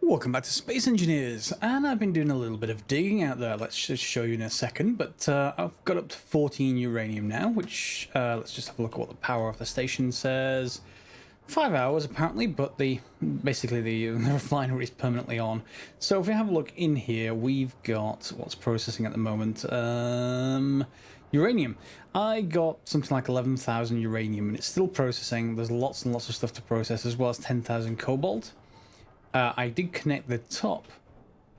Welcome back to Space Engineers, and I've been doing a little bit of digging out there. Let's just show you in a second, but I've got up to 14 uranium now, which, let's just have a look at what the power of the station says. 5 hours apparently, but basically the refinery is permanently on. So if we have a look in here, we've got what's processing at the moment. Uranium. I got something like 11,000 uranium, and it's still processing. There's lots and lots of stuff to process, as well as 10,000 cobalt. I did connect the top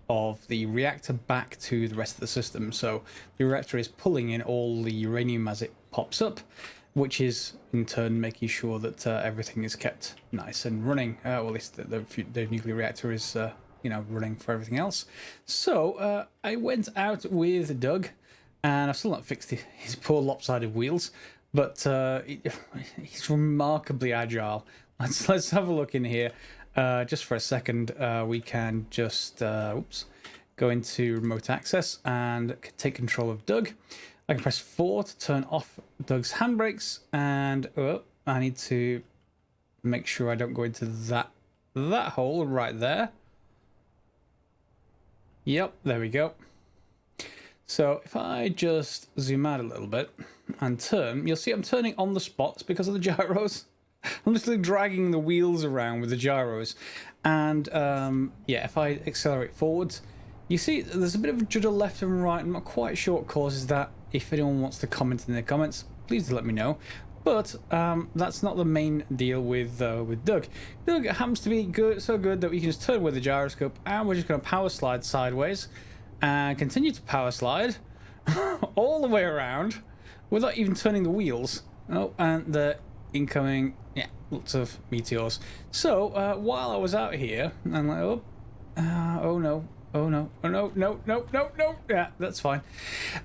of the reactor back to the rest of the system, so the reactor is pulling in all the uranium as it pops up, which is in turn making sure that everything is kept nice and running. Well, at least the nuclear reactor is running for everything else. So I went out with Doug, and I've still not fixed his poor lopsided wheels, but he's remarkably agile. Let's have a look in here. Just for a second, we can just go into remote access and take control of Doug. I can press 4 to turn off Doug's handbrakes, and I need to make sure I don't go into that hole right there. Yep, there we go. So if I just zoom out a little bit and turn, you'll see I'm turning on the spots because of the gyros. I'm literally dragging the wheels around with the gyros, and yeah, if I accelerate forwards, you see there's a bit of a judder left and right. I'm not quite sure what causes that. If anyone wants to comment in the comments, please do let me know. But that's not the main deal with Doug. Doug happens to be so good that we can just turn with the gyroscope, and we're just going to power slide sideways and continue to power slide all the way around without even turning the wheels. Oh, and the incoming, yeah, lots of meteors. So while I was out here, I'm like, oh no, no. Yeah, that's fine.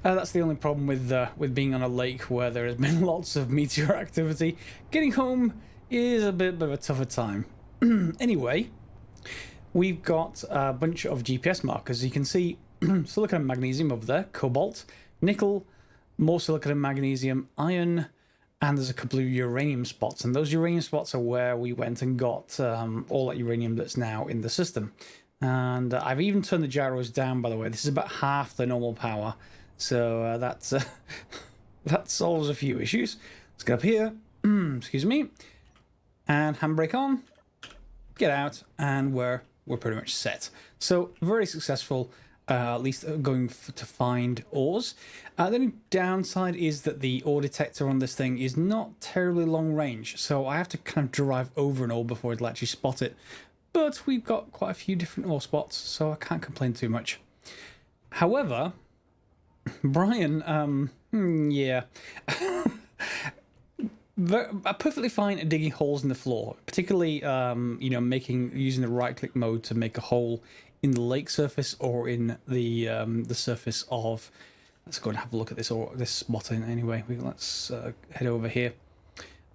That's the only problem with being on a lake where there has been lots of meteor activity. Getting home is a bit of a tougher time. Anyway, we've got a bunch of GPS markers. You can see silicon and magnesium over there, cobalt, nickel, more silicon and magnesium, iron, and there's a couple of uranium spots, and those uranium spots are where we went and got all that uranium that's now in the system. And I've even turned the gyros down, by the way. This is about half the normal power, so that solves a few issues. Let's get up here, excuse me, and handbrake on, get out, and we're pretty much set. So very successful. At least going to find ores. The only downside is that the ore detector on this thing is not terribly long range, so I have to kind of drive over an ore before it'll actually spot it. But we've got quite a few different ore spots, so I can't complain too much. However, Brian, yeah, perfectly fine at digging holes in the floor, particularly using the right-click mode to make a hole in the lake surface or in the surface of. Let's go and have a look at this spot anyway. Let's head over here.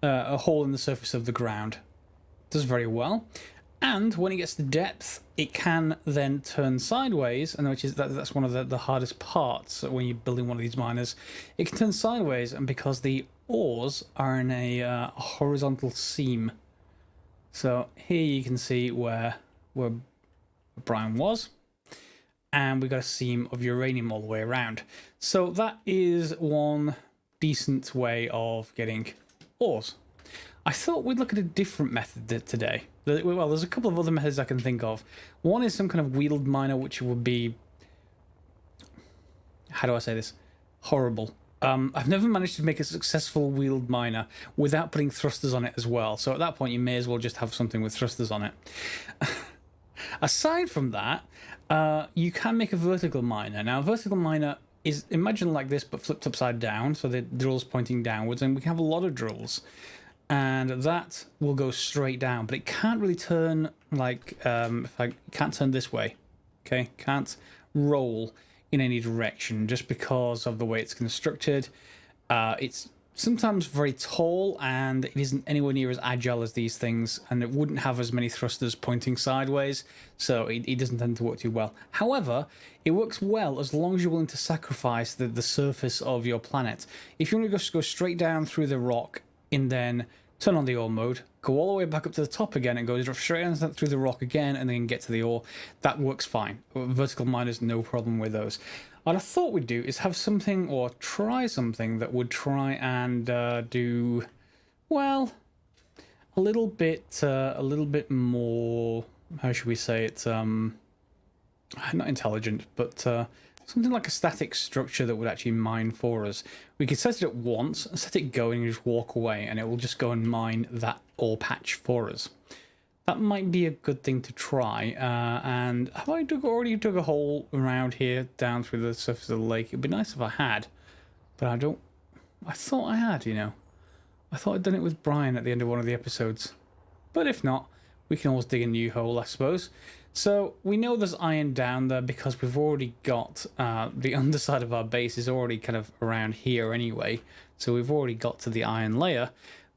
A hole in the surface of the ground does very well, and when it gets to depth, it can then turn sideways, and that's one of the hardest parts when you're building one of these miners. It can turn sideways, and because the ores are in a horizontal seam. So here you can see where Brian was, and we got a seam of uranium all the way around. So that is one decent way of getting ores. I thought we'd look at a different method today. Well, there's a couple of other methods I can think of. One is some kind of wheeled miner, which would be, how do I say this, horrible. I've never managed to make a successful wheeled miner without putting thrusters on it as well. So at that point, you may as well just have something with thrusters on it. Aside from that, you can make a vertical miner. Now, a vertical miner is, imagine like this, but flipped upside down, so the drill's pointing downwards, and we can have a lot of drills. And that will go straight down, but it can't really turn like, can't turn this way, okay? Can't roll in any direction just because of the way it's constructed. It's sometimes very tall, and it isn't anywhere near as agile as these things, and it wouldn't have as many thrusters pointing sideways, so it doesn't tend to work too well. However, it works well as long as you're willing to sacrifice the surface of your planet. If you want to just go straight down through the rock and then turn on the ore mode, go all the way back up to the top again and go straight on through the rock again and then get to the ore. That works fine. Vertical miners, no problem with those. What I thought we'd do is have something or try something that would try and do, well, a little bit more, how should we say it, not intelligent, but something like a static structure that would actually mine for us. We could set it up once, set it going, and just walk away, and it will just go and mine that ore patch for us. That might be a good thing to try. And have I already dug a hole around here down through the surface of the lake? It'd be nice if I had, but I don't. I thought I had, you know. I thought I'd done it with Brian at the end of one of the episodes. But if not, we can always dig a new hole, I suppose. So we know there's iron down there because we've already got the underside of our base is already kind of around here anyway. So we've already got to the iron layer.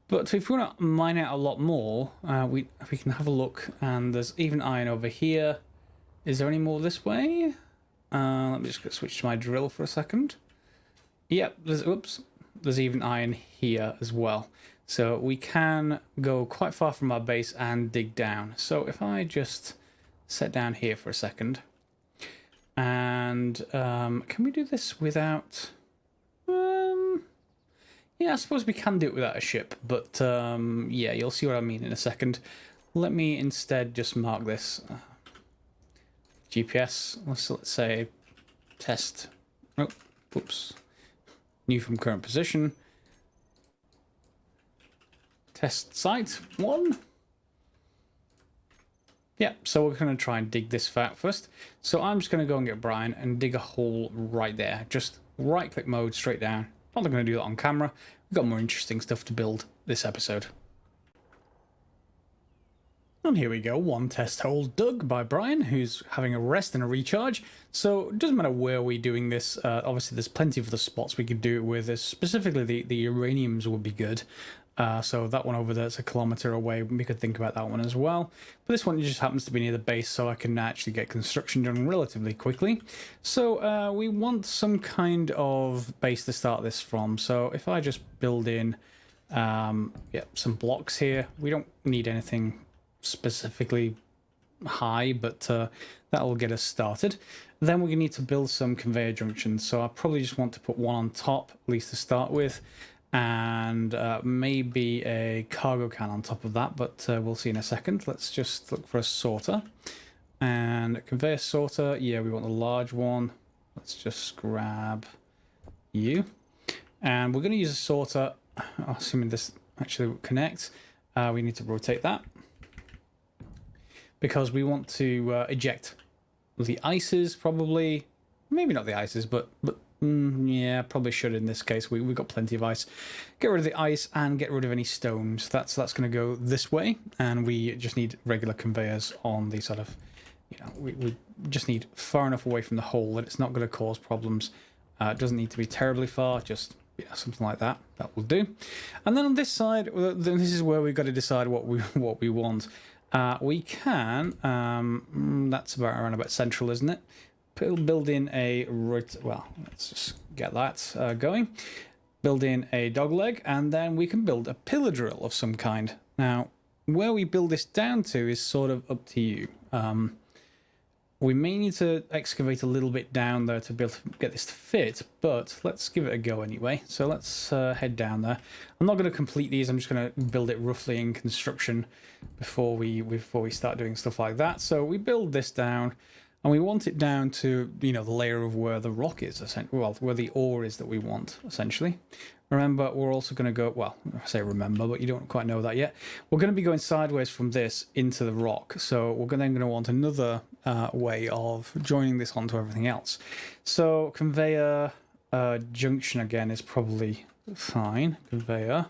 But if we want to mine out a lot more, we can have a look. And there's even iron over here. Is there any more this way? Let me just switch to my drill for a second. Yep, there's even iron here as well. So we can go quite far from our base and dig down. So if I just set down here for a second. And can we do this without... yeah, I suppose we can do it without a ship, but yeah, you'll see what I mean in a second. Let me instead just mark this. GPS, let's say test. Oh, whoops. New from current position. Test site 1. Yeah, so we're going to try and dig this out first. So I'm just going to go and get Brian and dig a hole right there. Just right-click mode, straight down. I'm not going to do that on camera. We've got more interesting stuff to build this episode. And here we go, one test hole dug by Brian, who's having a rest and a recharge. So it doesn't matter where we're doing this. Obviously, there's plenty of the spots we could do it with. Specifically, the uraniums would be good. So that one over there is a kilometer away. We could think about that one as well. But this one just happens to be near the base, so I can actually get construction done relatively quickly. So we want some kind of base to start this from. So if I just build in some blocks here, we don't need anything specifically high, but that'll get us started. Then we need to build some conveyor junctions. So I probably just want to put one on top, at least to start with. And maybe a cargo can on top of that, but we'll see in a second. Let's just look for a sorter. And a conveyor sorter, yeah, we want the large one. Let's just grab you. And we're going to use a sorter, assuming this actually will connect. We need to rotate that. Because we want to eject the ices, probably. Maybe not the ices, but yeah, probably should in this case. We've got plenty of ice. Get rid of the ice and get rid of any stones. That's going to go this way, and we just need regular conveyors on the sort of, you know, we just need far enough away from the hole that it's not going to cause problems. It doesn't need to be terribly far, just something like that. That will do. And then on this side, this is where we've got to decide what we want. We can. That's around about central, isn't it? Build in a well, let's just get that going. Build in a dog leg, and then we can build a pillar drill of some kind. Now, where we build this down to is sort of up to you. We may need to excavate a little bit down there to be able to get this to fit, but let's give it a go anyway. So let's head down there. I'm not going to complete these. I'm just going to build it roughly in construction before we start doing stuff like that. So we build this down. And we want it down to, you know, the layer of where the rock is, well, where the ore is that we want, essentially. Remember, we're also going to go, well, I say remember, but you don't quite know that yet. We're going to be going sideways from this into the rock. So we're then going to want another way of joining this onto everything else. So conveyor junction again is probably fine. Conveyor.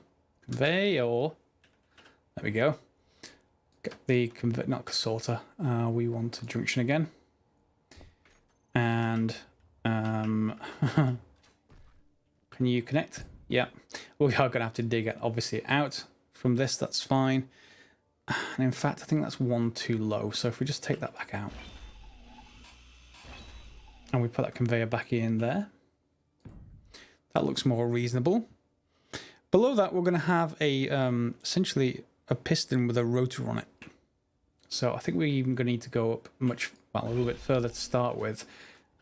There we go. The conveyor, not sorter. We want a junction again. And can you connect? Yeah. Well, we are going to have to dig it obviously out from this. That's fine. And in fact, I think that's one too low. So if we just take that back out and we put that conveyor back in there, that looks more reasonable. Below that, we're going to have a essentially a piston with a rotor on it. So I think we're even going to need to go up a little bit further to start with,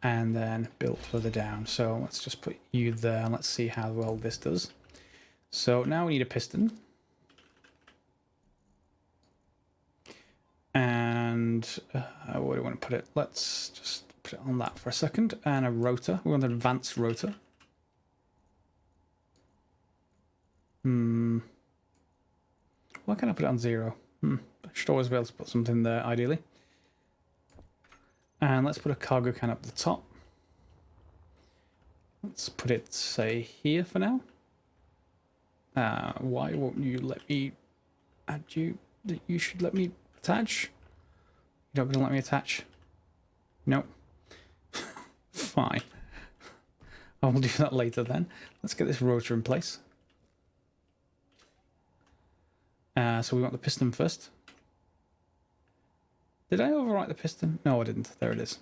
and then build further down. So let's just put you there, and let's see how well this does. So now we need a piston. And where do we want to put it? Let's just put it on that for a second. And a rotor. We want an advanced rotor. Why can't I put it on 0? I should always be able to put something there, ideally. And let's put a cargo can up the top. Let's put it, say, here for now. Why won't you let me add you? You should let me attach. You're not going to let me attach? Nope. Fine. I will do that later then. Let's get this rotor in place. So we want the piston first. Did I overwrite the piston? No, I didn't. There it is.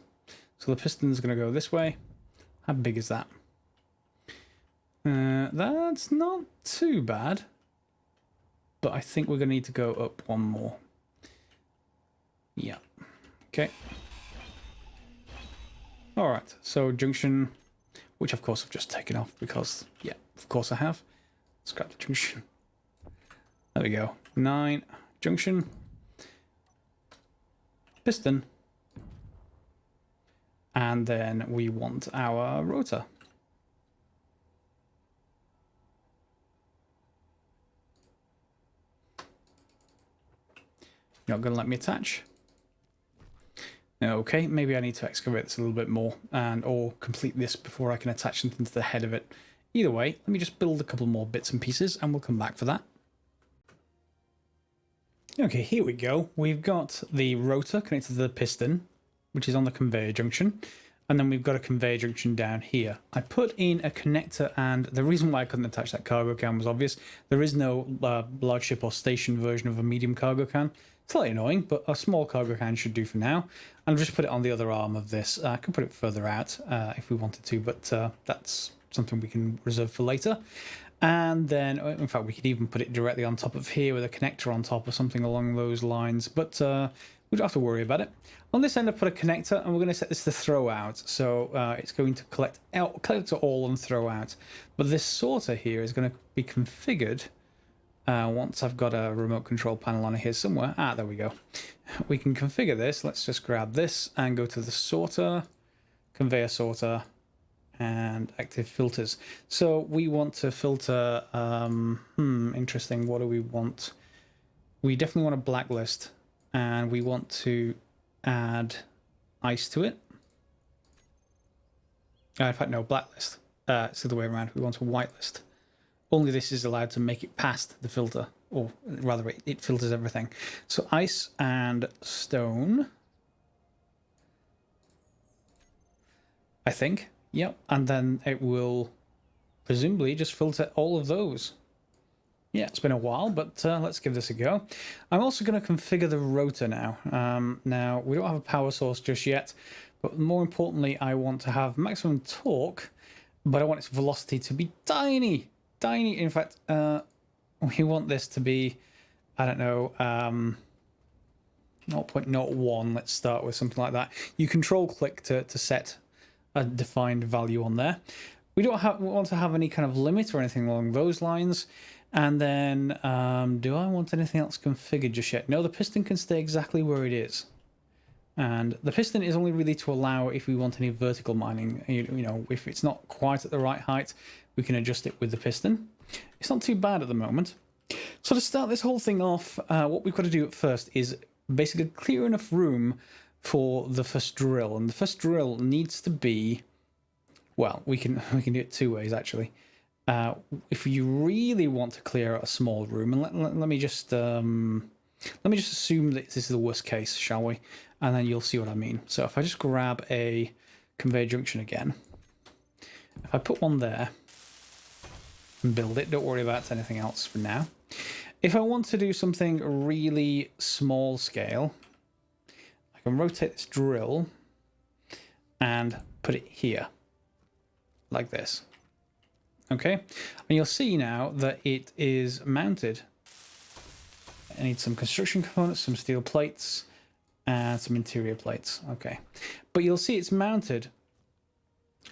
So the piston's going to go this way. How big is that? That's not too bad. But I think we're going to need to go up one more. Yeah. Okay. Alright, so junction, which of course I've just taken off because, yeah, of course I have. Scrap the junction. There we go. 9, junction, piston, and then we want our rotor. You're not going to let me attach? Okay, maybe I need to excavate this a little bit more or complete this before I can attach something to the head of it. Either way, let me just build a couple more bits and pieces and we'll come back for that. Okay, here we go. We've got the rotor connected to the piston, which is on the conveyor junction. And then we've got a conveyor junction down here. I put in a connector, and the reason why I couldn't attach that cargo can was obvious. There is no large ship or station version of a medium cargo can. Slightly annoying, but a small cargo can should do for now. I'll just put it on the other arm of this. I can put it further out if we wanted to, but that's something we can reserve for later. And then, in fact, we could even put it directly on top of here with a connector on top or something along those lines, but we don't have to worry about it. On this end, I put a connector, and we're going to set this to throw out. So it's going to collect it all and throw out. But this sorter here is going to be configured once I've got a remote control panel on here somewhere. Ah, there we go. We can configure this. Let's just grab this and go to the sorter, conveyor sorter, and active filters. So we want to filter, interesting, what do we want? We definitely want a blacklist, and we want to add ice to it. In fact, no, blacklist. It's the other way around. We want a whitelist. Only this is allowed to make it past the filter, or rather it filters everything. So ice and stone, I think. Yep, and then it will presumably just filter all of those. Yeah, it's been a while, but let's give this a go. I'm also going to configure the rotor now. Now, we don't have a power source just yet, but more importantly, I want to have maximum torque, but I want its velocity to be tiny. Tiny. In fact, we want this to be, I don't know, 0.01. Let's start with something like that. You control click to set a defined value on there. We don't want to have any kind of limit or anything along those lines. And then, do I want anything else configured just yet? No, the piston can stay exactly where it is. And the piston is only really to allow if we want any vertical mining. You know, if it's not quite at the right height, we can adjust it with the piston. It's not too bad at the moment. So to start this whole thing off, what we've got to do at first is basically clear enough room for the first drill. And the first drill needs to be, well, we can do it two ways actually. If you really want to clear out a small room, and let me just assume that this is the worst case, shall we? And then you'll see what I mean. So if I just grab a conveyor junction again, if I put one there and build it, don't worry about anything else for now. If I want to do something really small scale, I can rotate this drill and put it here, like this. Okay, and you'll see now that it is mounted I need some construction components, some steel plates, and some interior plates. Okay. But you'll see it's mounted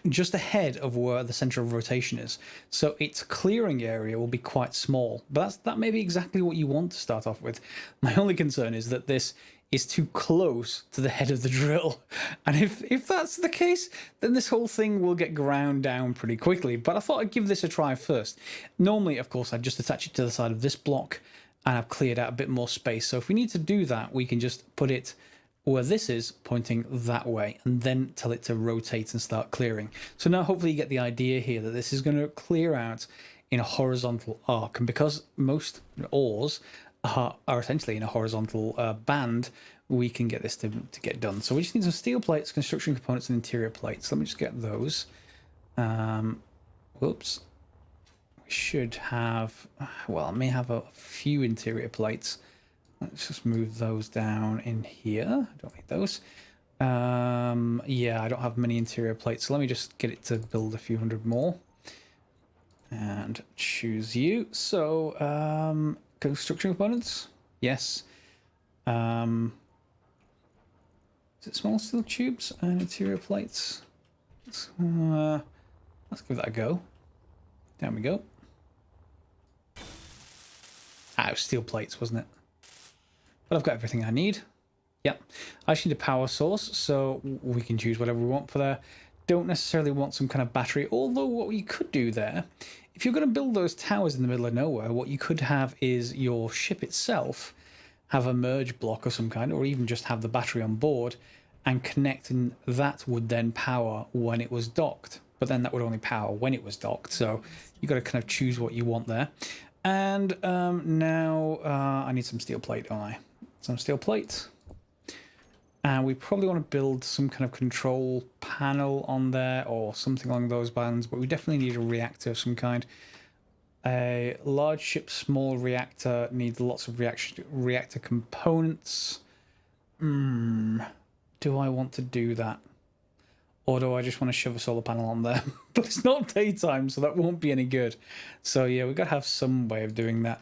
just ahead of where the center of rotation is. So its clearing area will be quite small. But that may be exactly what you want to start off with. My only concern is that this is too close to the head of the drill. And if that's the case, then this whole thing will get ground down pretty quickly. But I thought I'd give this a try first. Normally, of course, I'd just attach it to the side of this block and I've cleared out a bit more space. So if we need to do that, we can just put it where this is, pointing that way, and then tell it to rotate and start clearing. So now hopefully you get the idea here that this is going to clear out in a horizontal arc. And because most ores are essentially in a horizontal band, we can get this to get done. So we just need some steel plates, construction components, and interior plates. Let me just get those. Whoops. We should have, well, I may have a few interior plates. Let's just move those down in here. I don't need those. Yeah, I don't have many interior plates, so let me just get it to build a few hundred more. And choose you. So, construction components? Yes. Is it small steel tubes and interior plates? Let's give that a go. There we go. Ah, it was steel plates, wasn't it? But I've got everything I need. Yep. I just need a power source, so we can choose whatever we want for there. Don't necessarily want some kind of battery, although what you could do there, if you're going to build those towers in the middle of nowhere, what you could have is your ship itself have a merge block of some kind, or even just have the battery on board, and connecting that would then power when it was docked. But then that would only power when it was docked, so you've got to kind of choose what you want there. And now I need some steel plate, don't I? Some steel plate. And we probably want to build some kind of control panel on there or something along those lines, but we definitely need a reactor of some kind. A large ship, small reactor needs lots of reactor components. Do I want to do that? Or do I just want to shove a solar panel on there? But it's not daytime, so that won't be any good. So yeah, we've got to have some way of doing that.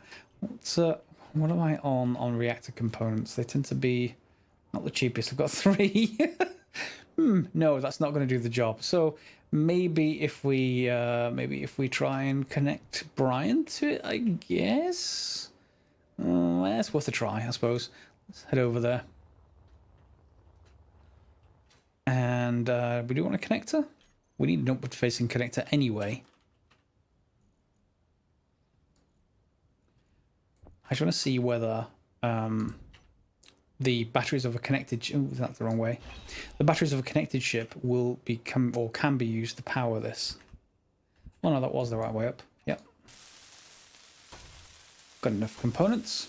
What am I on reactor components? They tend to be not the cheapest. I've got 3. No, that's not going to do the job. So maybe if we try and connect Brian to it, I guess. It's worth a try, I suppose. Let's head over there. And we do want a connector. We need an upward-facing connector anyway. I just want to see whether the batteries of a connected ship... Oh, that's the wrong way. The batteries of a connected ship will become or can be used to power this. Oh no, that was the right way up. Yep. Got enough components.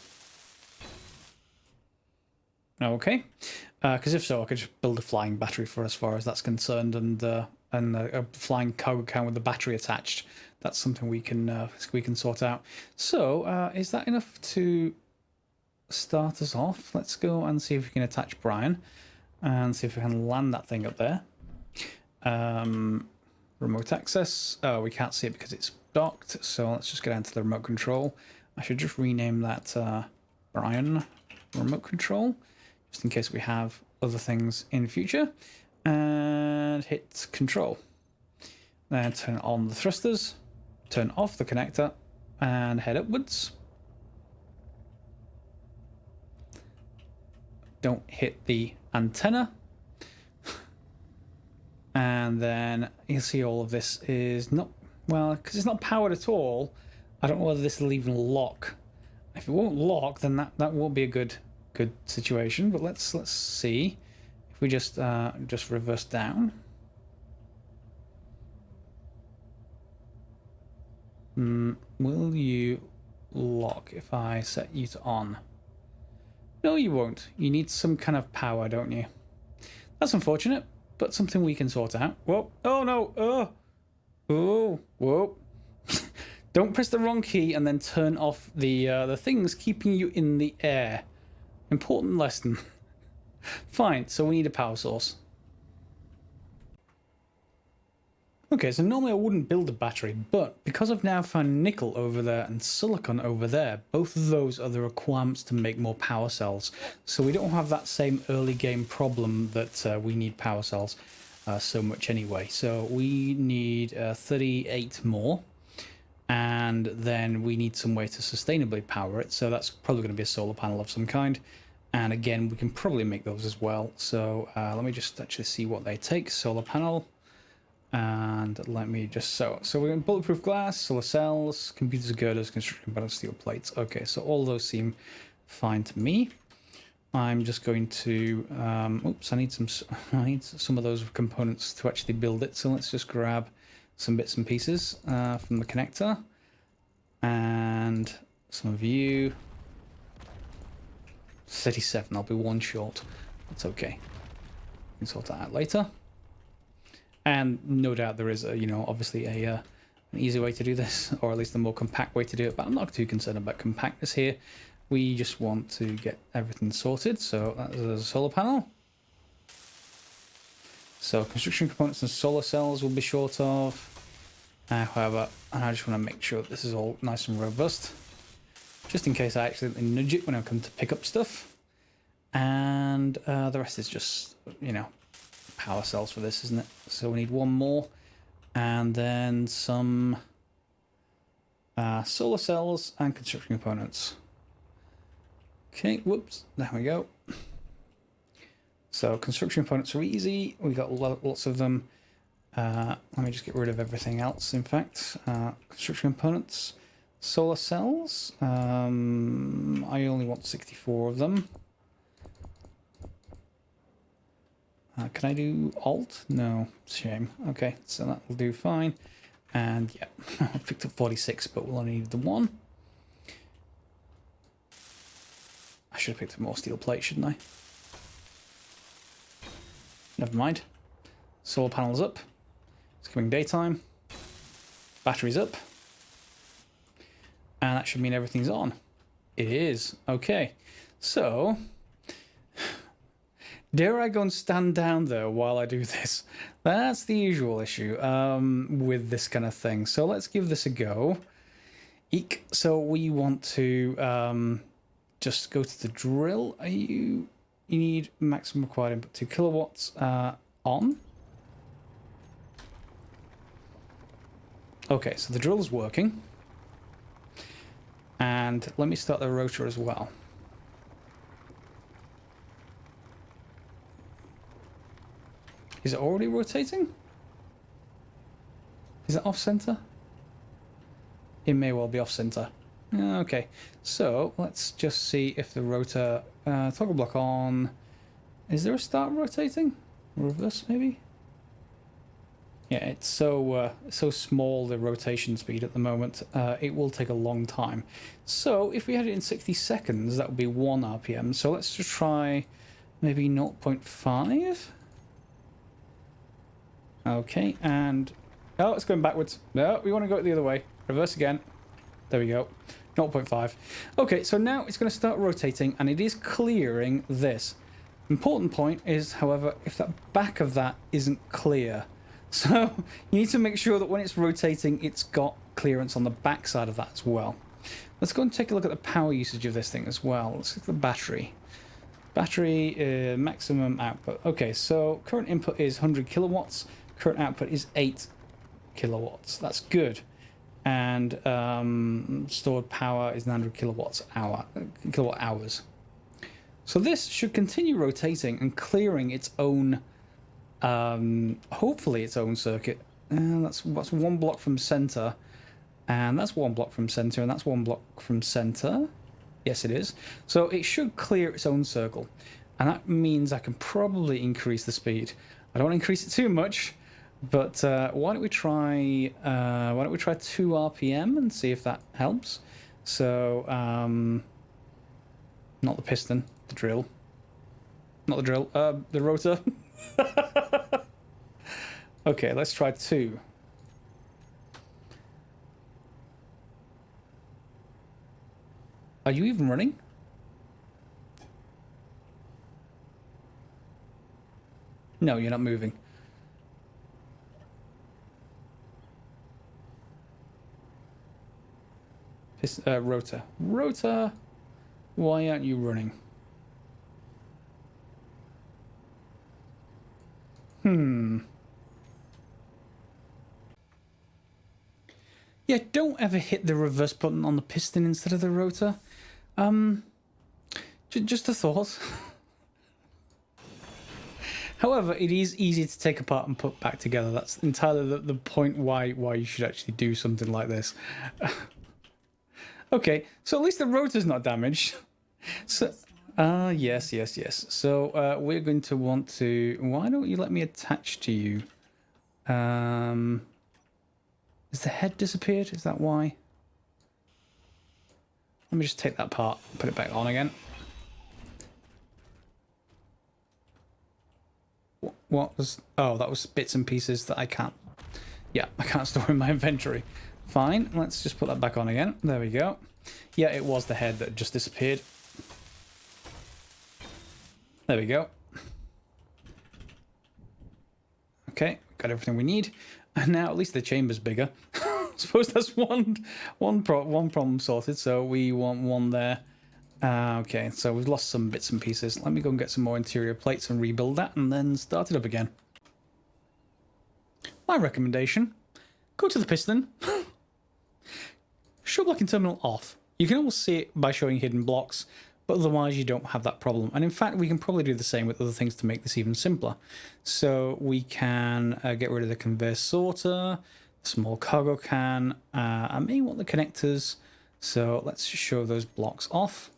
Okay. Because if so, I could just build a flying battery for as far as that's concerned, and a flying cargo can with the battery attached. That's something we can sort out. So, is that enough to start us off? Let's go and see if we can attach Brian, and see if we can land that thing up there. Remote access. Oh, we can't see it because it's docked. So let's just get down to the remote control. I should just rename that Brian remote control, just in case we have other things in future. And hit control. Then turn on the thrusters, turn off the connector, and head upwards. Don't hit the antenna. And then you'll see all of this is not, well, because it's not powered at all, I don't know whether this will even lock. If it won't lock, then that won't be a good situation. But let's see. If we just reverse down. Will you lock if I set you to on? No, you won't. You need some kind of power, don't you? That's unfortunate, but something we can sort out. Whoa! Oh no! Oh! Whoa! Don't press the wrong key and then turn off the things keeping you in the air. Important lesson. Fine. So we need a power source. Okay, so normally I wouldn't build a battery, but because I've now found nickel over there and silicon over there, both of those are the requirements to make more power cells. So we don't have that same early game problem that we need power cells so much anyway. So we need 38 more, and then we need some way to sustainably power it. So that's probably going to be a solar panel of some kind. And again, we can probably make those as well. So let me just actually see what they take. Solar panel. And let me just so we're going bulletproof glass, solar cells, computers, girders, construction components, steel plates. Okay, so all those seem fine to me. I'm just going to oops, I need some of those components to actually build it. So let's just grab some bits and pieces from the connector and some of you. 37. I'll be one short. That's okay. We can sort that out later. And no doubt there is, obviously an easy way to do this, or at least a more compact way to do it, but I'm not too concerned about compactness here. We just want to get everything sorted, so that's a solar panel. So construction components and solar cells will be short of. However, I just want to make sure that this is all nice and robust, just in case I accidentally nudge it when I come to pick up stuff. And the rest is just, power cells for this, isn't it? So we need one more, and then some solar cells and construction components. Okay, whoops, there we go. So construction components are easy. We got lots of them. Let me just get rid of everything else. In fact, construction components, solar cells. I only want 64 of them. Can I do Alt? No, shame. Okay, so that will do fine. And yeah, I picked up 46, but we'll only need the one. I should have picked up more steel plate, shouldn't I? Never mind. Solar panels up. It's coming daytime. Batteries up. And that should mean everything's on. It is. Okay. So, dare I go and stand down there while I do this? That's the usual issue with this kind of thing. So let's give this a go. Eek. So we want to just go to the drill. You need maximum required input 2 kilowatts on. Okay, so the drill is working. And let me start the rotor as well. Is it already rotating? Is it off-center? It may well be off-center. Okay, so let's just see if the rotor... toggle block on... Is there a start rotating? Reverse, maybe? Yeah, it's so small, the rotation speed at the moment. It will take a long time. So if we had it in 60 seconds, that would be 1 RPM. So let's just try maybe 0.5. Okay, and... Oh, it's going backwards. No, we want to go the other way. Reverse again. There we go. 0.5. Okay, so now it's going to start rotating, and it is clearing this. Important point is, however, if that back of that isn't clear. So you need to make sure that when it's rotating, it's got clearance on the back side of that as well. Let's go and take a look at the power usage of this thing as well. Let's look at the battery. Battery maximum output. Okay, so current input is 100 kilowatts. Current output is 8 kilowatts. That's good. And stored power is 900 kilowatt hours. So this should continue rotating and clearing its own, hopefully its own circuit. And that's one block from center, and that's one block from center, and that's one block from center. Yes, it is. So it should clear its own circle, and that means I can probably increase the speed. I don't want to increase it too much. But why don't we try 2 RPM and see if that helps? So not the piston, the drill. Not the drill, the rotor. Okay, let's try 2. Are you even running? No, you're not moving. Rotor. Rotor, why aren't you running? Yeah, don't ever hit the reverse button on the piston instead of the rotor. Just a thought. However, it is easy to take apart and put back together. That's entirely the point why you should actually do something like this. Okay, so at least the rotor's not damaged. So, yes. So we're going to want to. Why don't you let me attach to you? Has the head disappeared? Is that why? Let me just take that part, put it back on again. What was... Oh, that was bits and pieces that I can't... Yeah, I can't store in my inventory. Fine, let's just put that back on again. There we go. Yeah, it was the head that just disappeared. There we go. Okay, got everything we need. And now at least the chamber's bigger. I suppose that's one problem sorted. So we want one there. Okay, so we've lost some bits and pieces. Let me go and get some more interior plates and rebuild that and then start it up again. My recommendation, go to the piston. Show blocking terminal off. You can almost see it by showing hidden blocks, but otherwise you don't have that problem. And in fact, we can probably do the same with other things to make this even simpler. So we can get rid of the conveyor sorter, small cargo can. I may want the connectors, so let's show those blocks off.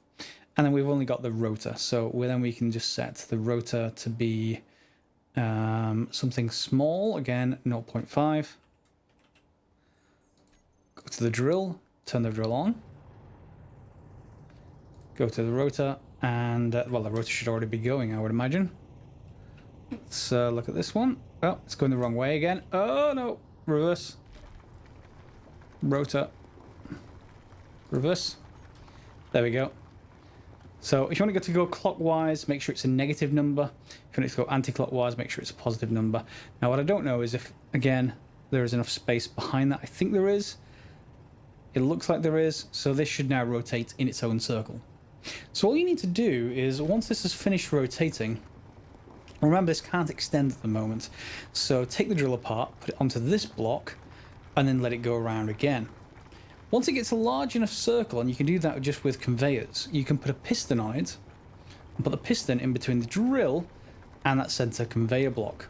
And then we've only got the rotor, so then we can just set the rotor to be something small, again 0.5. Go to the drill, turn the drill on. Go to the rotor, and well, the rotor should already be going, I would imagine. Let's look at this one. Oh, it's going the wrong way again. Oh no, reverse. Rotor. Reverse. There we go. So if you want to go clockwise, make sure it's a negative number. If you want it to go anti-clockwise, make sure it's a positive number. Now what I don't know is if, again, there is enough space behind that. I think there is. It looks like there is. So this should now rotate in its own circle. So all you need to do is, once this is finished rotating, remember this can't extend at the moment. So take the drill apart, put it onto this block, and then let it go around again. Once it gets a large enough circle, and you can do that just with conveyors, you can put a piston on it, and put the piston in between the drill and that center conveyor block.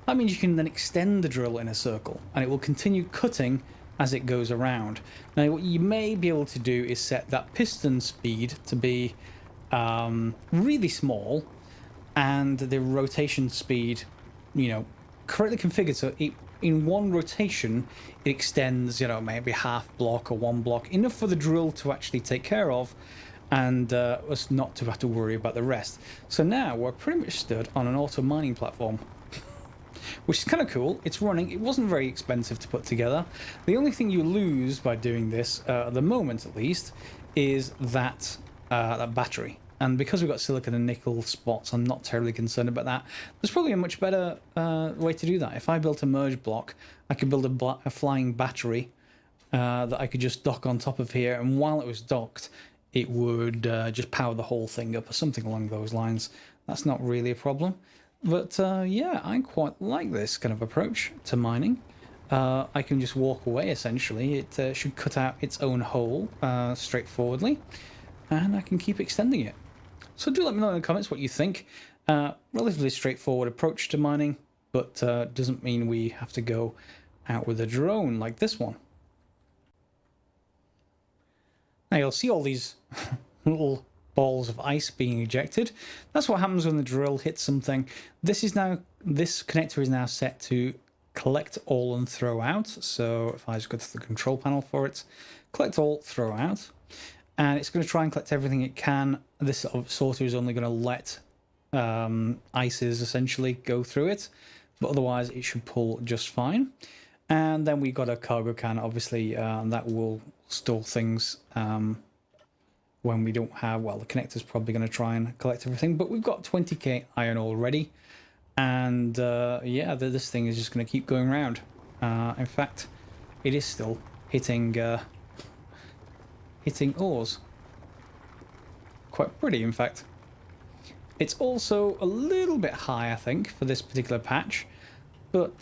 That means you can then extend the drill in a circle, and it will continue cutting as it goes around. Now, what you may be able to do is set that piston speed to be really small, and the rotation speed, you know, correctly configured so it, in one rotation, it extends, you know, maybe half block or one block, enough for the drill to actually take care of, and us not to have to worry about the rest. So now we're pretty much stood on an auto mining platform, which is kind of cool. It's running. It wasn't very expensive to put together. The only thing you lose by doing this, at the moment at least, is that that battery. And because we've got silicon and nickel spots, I'm not terribly concerned about that. There's probably a much better way to do that. If I built a merge block, I could build a flying battery that I could just dock on top of here, and while it was docked, it would just power the whole thing up or something along those lines. That's not really a problem. But yeah, I quite like this kind of approach to mining. I can just walk away, essentially. It should cut out its own hole straightforwardly, and I can keep extending it. So do let me know in the comments what you think. Relatively straightforward approach to mining, but doesn't mean we have to go out with a drone like this one. Now you'll see all these little balls of ice being ejected. That's what happens when the drill hits something. This connector is now set to collect all and throw out. So if I just go to the control panel for it, collect all, throw out. And it's going to try and collect everything it can. This sorter is only going to let ices essentially go through it, but otherwise it should pull just fine. And then we got a cargo can, obviously, that will store things when we don't have, well, the connector's probably going to try and collect everything, but we've got 20k iron already. And yeah, this thing is just going to keep going around. In fact, it is still hitting hitting ores. Quite pretty, in fact. It's also a little bit high, I think, for this particular patch, but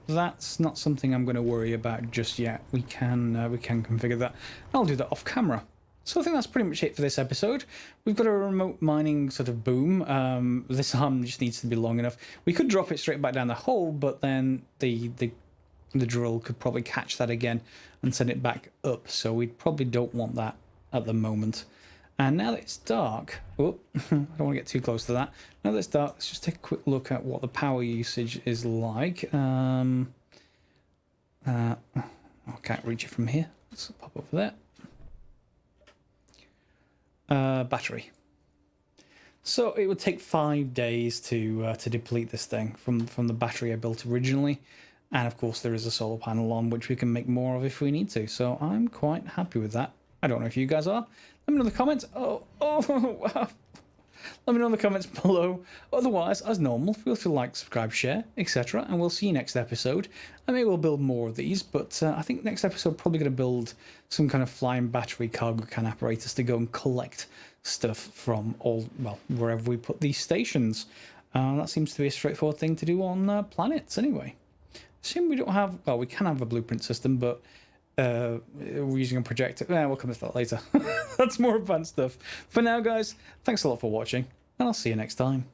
that's not something I'm going to worry about just yet. We can configure that. I'll do that off camera. So I think that's pretty much it for this episode. We've got a remote mining sort of boom. This arm just needs to be long enough. We could drop it straight back down the hole, but then the drill could probably catch that again and send it back up. So we probably don't want that at the moment. And now that it's dark, oh, I don't want to get too close to that. Now that it's dark, let's just take a quick look at what the power usage is like. I can't reach it from here. Let's pop over there. Battery. So it would take 5 days to deplete this thing from the battery I built originally. And of course there is a solar panel on which we can make more of if we need to. So I'm quite happy with that. I don't know if you guys are. Let me know in the comments. Oh, wow. Let me know in the comments below. Otherwise, as normal, feel free to like, subscribe, share, etc. And we'll see you next episode. I maybe we'll build more of these, but I think next episode probably going to build some kind of flying battery cargo can apparatus to go and collect stuff from wherever we put these stations. That seems to be a straightforward thing to do on planets anyway. Assume we don't have, well, we can have a blueprint system, but we're using a projector. We'll come to that later. That's more advanced stuff. For now, guys, thanks a lot for watching, and I'll see you next time.